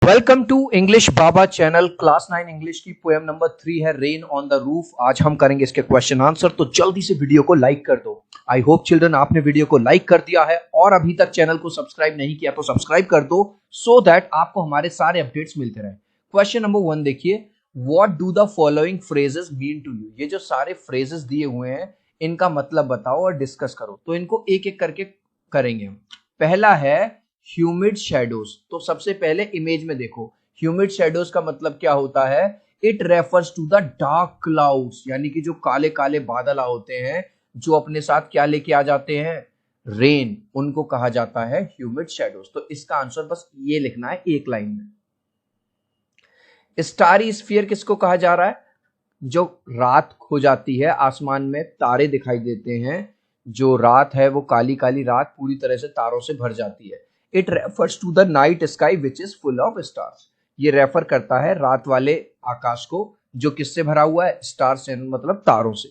Welcome to English Baba channel. Class 9 English की poem number 3 है rain on the roof. आज हम करेंगे इसके क्वेश्चन आंसर, तो जल्दी से वीडियो को लाइक कर दो। आई होप चिल्ड्रन आपने वीडियो को लाइक कर दिया है और अभी तक चैनल को सब्सक्राइब नहीं किया तो सब्सक्राइब कर दो सो दैट आपको हमारे सारे अपडेट्स मिलते रहे। क्वेश्चन नंबर 1 देखिए, what do the following phrases mean to you. ये जो सारे फ्रेजेस दिए हुए हैं इनका मतलब बताओ और डिस्कस करो। तो इनको एक एक करके करेंगे हम। पहला है ह्यूमिड शैडोज। तो सबसे पहले इमेज में देखो, ह्यूमिड शैडोज का मतलब क्या होता है। It refers to the dark clouds, यानी कि जो काले काले बादल होते हैं जो अपने साथ क्या लेके आ जाते हैं, रेन, उनको कहा जाता है ह्यूमिड शैडोज। तो इसका आंसर बस ये लिखना है एक लाइन में। स्टारी स्फीयर किसको कहा जा रहा है, जो रात हो जाती है, आसमान में तारे दिखाई देते हैं, जो रात है वो काली काली रात पूरी तरह से तारों से भर जाती है। It refers to the night sky which is full of stars. ये रेफर करता है रात वाले आकाश को जो किससे भरा हुआ है, स्टार्स से, मतलब तारों से।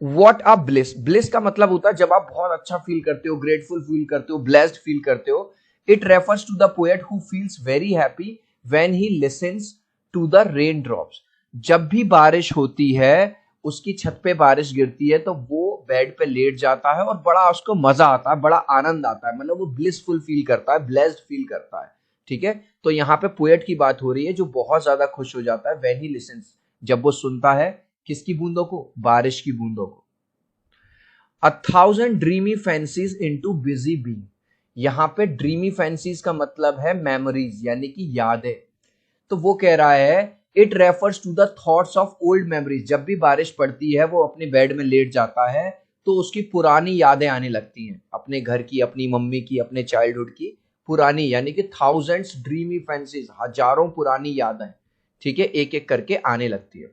What a bliss. ब्लिस का मतलब होता है जब आप बहुत अच्छा फील करते हो, ग्रेटफुल फील करते हो, ब्लेस्ड फील करते हो। It refers to the poet who feels very happy when he listens to the rain drops. जब भी बारिश होती है, उसकी छत पे बारिश गिरती है तो वो बेड पे लेट जाता है और बड़ा उसको मजा आता है, बड़ा आनंद आता है, मतलब वो ब्लिसफुल फील करता है, ब्लेस्ड फील करता है। ठीक है, तो यहाँ पे पोएट की बात हो रही है जो बहुत ज्यादा खुश हो जाता है व्हेन ही लिसन्स, जब वो सुनता है किसकी बूंदों को, बारिश की बूंदों को। A thousand dreamy fancies into busy being। यहां पे ड्रीमी फैंसीज का मतलब है मेमोरीज, यानी कि यादें। तो वो कह रहा है it refers to the thoughts of old memories. जब भी बारिश पड़ती है वो अपने बेड में लेट जाता है तो उसकी पुरानी यादें आने लगती हैं, अपने घर की, अपनी मम्मी की, अपने चाइल्डहुड की पुरानी, यानी कि थाउजेंड्स ड्रीमी फैंसीज, हजारों पुरानी यादें, ठीक है, एक एक करके आने लगती है।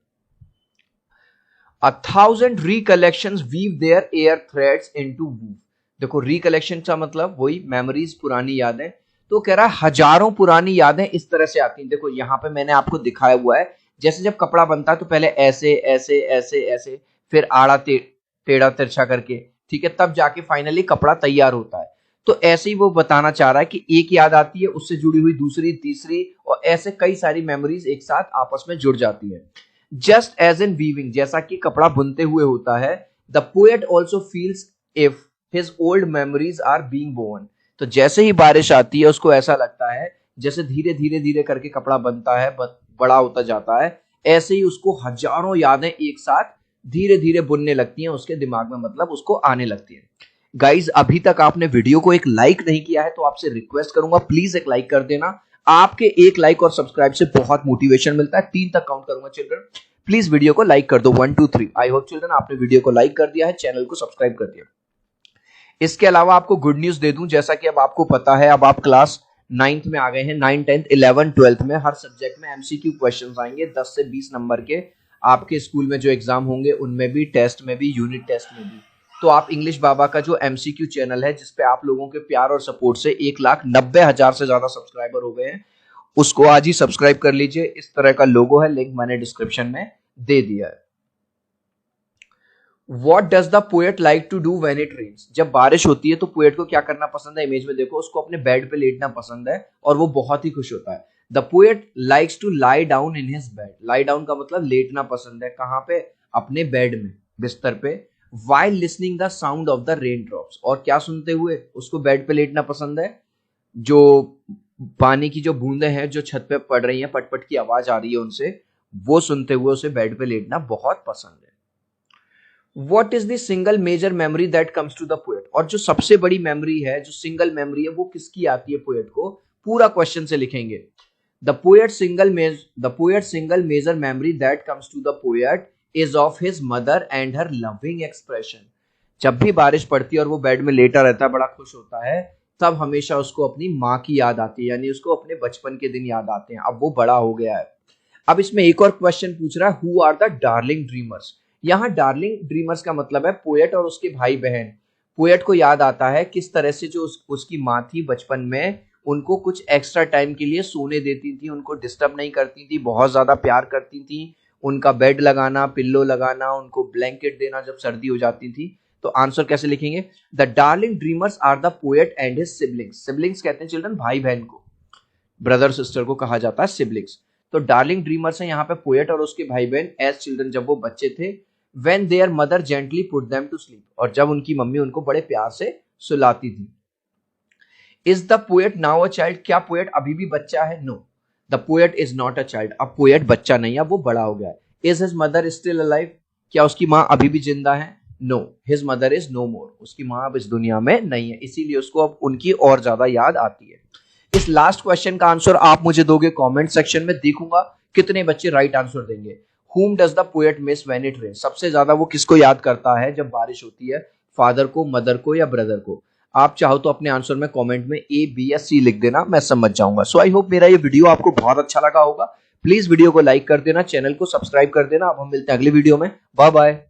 A thousand recollections weave their air threads into woof। देखो रिकलेक्शन का मतलब वही मेमोरीज, पुरानी यादें। तो कह रहा है हजारों पुरानी यादें इस तरह से आती हैं। देखो यहाँ पे मैंने आपको दिखाया हुआ है, जैसे जब कपड़ा बनता है तो पहले ऐसे ऐसे ऐसे ऐसे, फिर आड़ा टेढ़ा तिरछा करके, ठीक है, तब जाके फाइनली कपड़ा तैयार होता है। तो ऐसे ही वो बताना चाह रहा है कि एक याद आती है, उससे जुड़ी हुई दूसरी, तीसरी, और ऐसे कई सारी मेमोरीज एक साथ आपस में जुड़ जाती है। जस्ट एज इन वीविंग, जैसा कि कपड़ा बुनते हुए होता है, the poet also feels if his old memories are being born. तो जैसे ही बारिश आती है उसको ऐसा लगता है जैसे धीरे धीरे धीरे करके कपड़ा बनता है, बड़ा होता जाता है, ऐसे ही उसको हजारों यादें एक साथ धीरे धीरे बुनने लगती हैं उसके दिमाग में, मतलब उसको आने लगती है। गाइज अभी तक आपने वीडियो को एक लाइक नहीं किया है तो आपसे रिक्वेस्ट करूंगा प्लीज एक लाइक कर देना। आपके एक लाइक और सब्सक्राइब से बहुत मोटिवेशन मिलता है। 3 तक काउंट करूंगा चिल्ड्रन, प्लीज वीडियो को लाइक कर दो। 1 2 3। आई होप चिल्ड्रन आपने वीडियो को लाइक कर दिया है, चैनल को सब्सक्राइब कर दिया। इसके अलावा आपको गुड न्यूज दे दूं, जैसा कि अब आपको पता है अब आप क्लास 9th में आ गए हैं। 9th 10th 11th 12th में हर सब्जेक्ट में एमसीक्यू क्वेश्चंस आएंगे 10 से 20 नंबर के। आपके स्कूल में जो एग्जाम होंगे उनमें भी, टेस्ट में भी, यूनिट टेस्ट में भी। तो आप इंग्लिश बाबा का जो एमसीक्यू चैनल है जिसपे आप लोगों के प्यार और सपोर्ट से 1,90,000 से ज्यादा सब्सक्राइबर हो गए हैं, उसको आज ही सब्सक्राइब कर लीजिए। इस तरह का लोगो है, लिंक मैंने डिस्क्रिप्शन में दे दिया है। What does the poet like to do when it rains? जब बारिश होती है तो पोएट को क्या करना पसंद है, इमेज में देखो, उसको अपने बेड पे लेटना पसंद है और वो बहुत ही खुश होता है। The poet likes to lie down in his bed. Lie down का मतलब लेटना पसंद है, कहां पे, अपने बेड में, बिस्तर पे। While listening the sound of the raindrops, और क्या सुनते हुए, उसको बेड पे लेटना पसंद है, जो पानी की जो बूंदे हैं जो छत पे पड़ रही हैं, पटपट की आवाज आ रही है उनसे, वो सुनते हुए उसे बेड पे लेटना बहुत पसंद है। What is the single major memory that comes to the poet? और जो सबसे बड़ी मेमोरी है, जो सिंगल मेमोरी है, वो किसकी आती है पोएट को, पूरा क्वेश्चन से लिखेंगे। The poet's single major memory that comes to the poet is of his mother and her loving expression। जब भी बारिश पड़ती है और वो बेड में लेटा रहता है, बड़ा खुश होता है, तब हमेशा उसको अपनी माँ की याद आती है, यानी उसको अपने बचपन के दिन याद आते हैं। अब वो बड़ा हो गया है। अब इसमें एक और क्वेश्चन पूछ रहा है, who are the darling dreamers. यहाँ डार्लिंग ड्रीमर्स का मतलब है पोएट और उसके भाई बहन। पोएट को याद आता है किस तरह से जो उसकी माँ थी बचपन में, उनको कुछ एक्स्ट्रा टाइम के लिए सोने देती थी, उनको डिस्टर्ब नहीं करती थी, बहुत ज्यादा प्यार करती थी, उनका बेड लगाना, पिल्लो लगाना, उनको ब्लैंकेट देना जब सर्दी हो जाती थी। तो आंसर कैसे लिखेंगे, the darling dreamers are the poet and his siblings. Siblings कहते हैं चिल्ड्रन भाई बहन को, ब्रदर सिस्टर को कहा जाता है सिबलिंग्स। तो डार्लिंग ड्रीमर्स है यहाँ पे पोएट और उसके भाई बहन एज चिल्ड्रन, जब वो बच्चे थे, when their mother gently put them to sleep, और जब उनकी मम्मी उनको बड़े प्यार से सुलाती थी। Is the poet now a child, क्या पोएट अभी भी बच्चा है? No, the poet is not a child, अब पोएट बच्चा नहीं है, वो बड़ा हो गया है। Is his mother still alive, क्या उसकी माँ अभी भी जिंदा है? No, his mother is no more, उसकी माँ अब इस दुनिया में नहीं है, इसीलिए उसको अब उनकी और ज्यादा याद आती है। इस लास्ट क्वेश्चन का आंसर आप मुझे दोगे कमेंट सेक्शन में, देखूंगा कितने बच्चे राइट आंसर देंगे। Whom does the poet miss when it rains? सबसे ज्यादा वो किसको याद करता है जब बारिश होती है? फादर को, मदर को, या ब्रदर को? आप चाहो तो अपने आंसर में कमेंट में ए, बी या सी लिख देना, मैं समझ जाऊंगा। सो आई होप मेरा ये वीडियो आपको बहुत अच्छा लगा होगा। प्लीज वीडियो को लाइक कर देना, चैनल को सब्सक्राइब कर देना। अब हम मिलते हैं अगली वीडियो में। Bye bye.